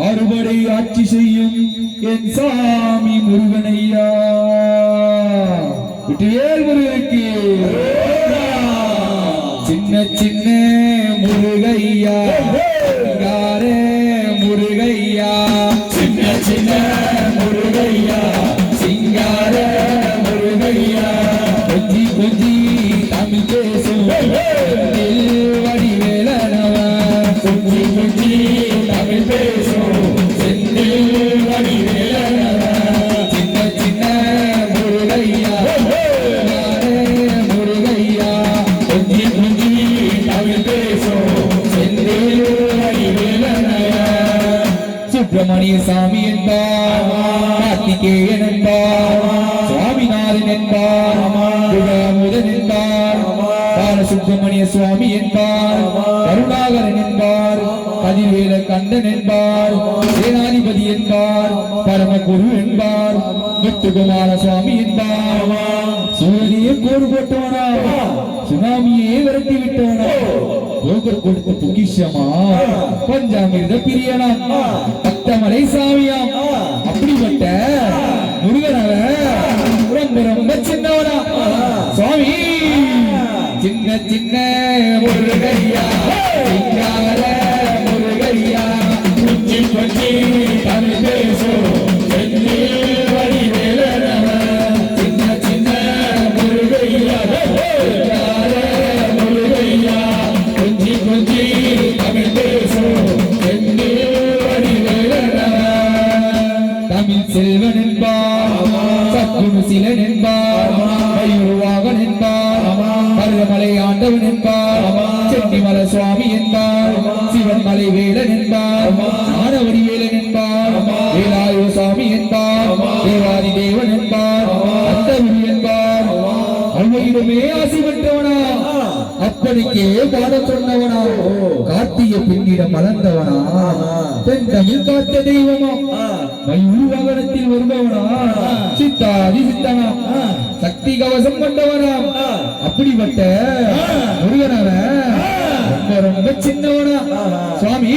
ஆறுபடை ஆட்சி செய்யும் என் சாமி முருகனையா. விட்டுவேல் முருகனுக்கு சின்ன சின்ன முருகையா, யாரே முருகையா, சின்ன சின்ன முருகையா, சிங்கார முருகையா, கொஞ்சி கொஞ்சி தமிழ் பேசும் வடிவேலனவா, கொஞ்சி கொஞ்சி தமிழ் பேசும் செந்தில் வடிவேலனவா, சின்ன சின்ன முருகையா, யாரே முருகையா, கொஞ்சி கொஞ்சி தமிழ் பேசும் செந்தில் வடிவேலனவா. சுப்பிரமணிய சாமி என்பார், கார்த்திகேயன் என்பார், சுவாமிநாதன் என்பார், முதன் என்பார், பாலசுப்பிரமணிய சுவாமி என்பார், கருணாகரன் என்பார், கதிர்வேல கண்டன் என்பார், சேனாதிபதி என்பார், பரமகுரு என்பார், முத்துக்குமார சுவாமி என்பார். சூரியனையே கோடு போட்டவனா, சுனாமியே விரட்டி விட்டவனா, போகர் கொடுத்த பொக்கிஷமா, பஞ்சாமிர்த பிரியனா, பக்தமலை சாமியாம். அப்படிப்பட்ட முருகனவ ரொம்ப ரொம்ப சின்னவனா சுவாமி. சின்ன சின்ன முருகையா, சிங்கார முருகையா, கொஞ்சி கொஞ்சி தமிழ் பேசும் செந்தில் வடிவேலனவா, சின்ன சின்ன முருகையா, சிங்கார முருகையா, கொஞ்சி கொஞ்சி தமிழ் பேசும் செந்தில் வடிவேலனவா. தமிழ் செல்வன் என்பார், சத்குரு சிலன் என்பார், மயூரவாகன் என்பார், மருதமலை ஆண்டவன் என்பார், செட்டிமல சுவாமி என்பார், சிவன்மலை வேலன் என்பார், ஞானவடி வேலன் என்பார், வேலாயுத சாமி என்பார், தேவாதி தேவன் என்பார், அந்தகுரு என்பார். அவ்வையிடமே ஆசி பெற்றவனா, அப்பனுக்கே பாட சொன்னவனா, கார்த்திகை பின்னிடம் மலர்ந்தவனா, தென் தமிழ் காத்த தெய்வமா, மயூர் வாகனத்தில் வருபவனா, சித்தாதி சித்தனா, சக்தி கவசம் கொண்டவனா. அப்படிப்பட்ட முருகனவ ரொம்ப ரொம்ப சின்னவனா சுவாமி.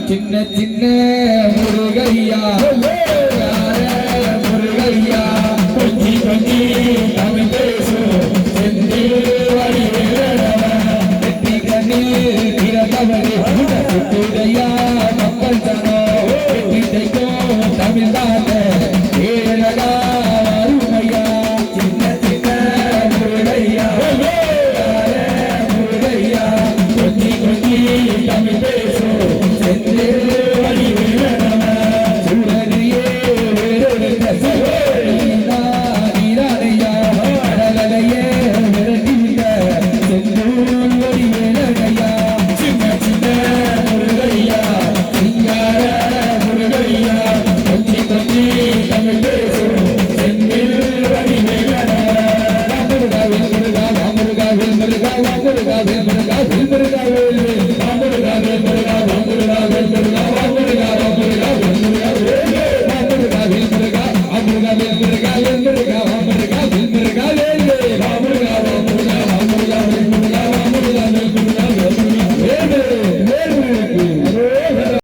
சின்ன சின்ன முருகையா.